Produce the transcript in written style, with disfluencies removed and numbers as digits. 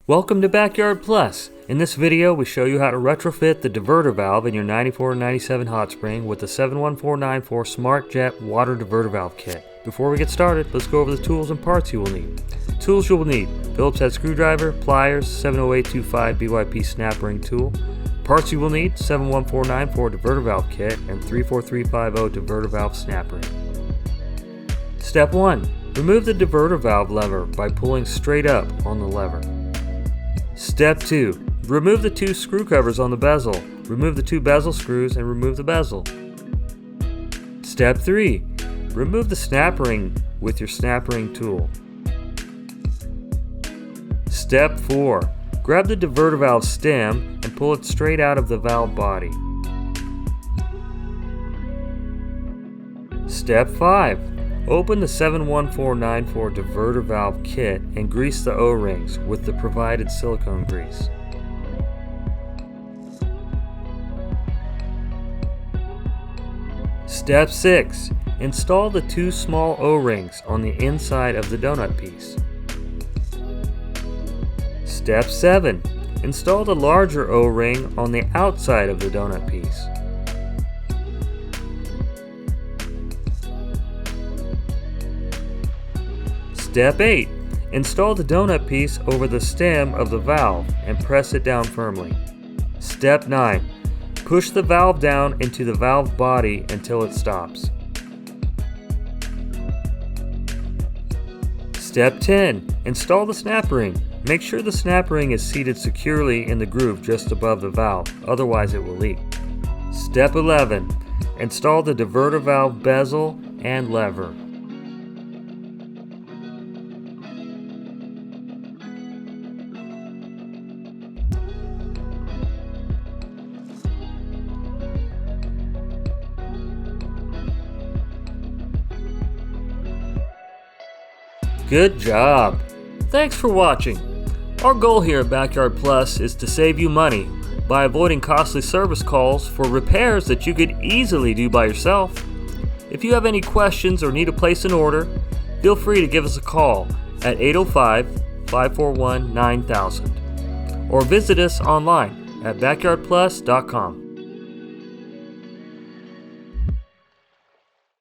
Welcome to Backyard Plus. In this video, we show you how to retrofit the diverter valve in your 94 and 97 hot spring with the 71494 Smart Jet Water Diverter Valve Kit. Before we get started, let's go over the tools and parts you will need. Tools you will need: Phillips head screwdriver, pliers, 70825 BYP snap ring tool. Parts you will need: 71494 diverter valve kit and 34350 diverter valve snap ring. Step 1. Remove the diverter valve lever by pulling straight up on the lever. Step 2. Remove the two screw covers on the bezel. Remove the two bezel screws and remove the bezel. Step 3. Remove the snap ring with your snap ring tool. Step 4. Grab the diverter valve stem and pull it straight out of the valve body. Step 5. Open the 71494 diverter valve kit and grease the O-rings with the provided silicone grease. Step 6. Install the two small O-rings on the inside of the donut piece. Step 7. Install the larger O-ring on the outside of the donut piece. Step 8. Install the donut piece over the stem of the valve and press it down firmly. Step 9. Push the valve down into the valve body until it stops. Step 10. Install the snap ring. Make sure the snap ring is seated securely in the groove just above the valve, otherwise it will leak. Step 11. Install the diverter valve bezel and lever. Good job! Thanks for watching. Our goal here at Backyard Plus is to save you money by avoiding costly service calls for repairs that you could easily do by yourself. If you have any questions or need to place an order, feel free to give us a call at 805-541-9000 or visit us online at backyardplus.com.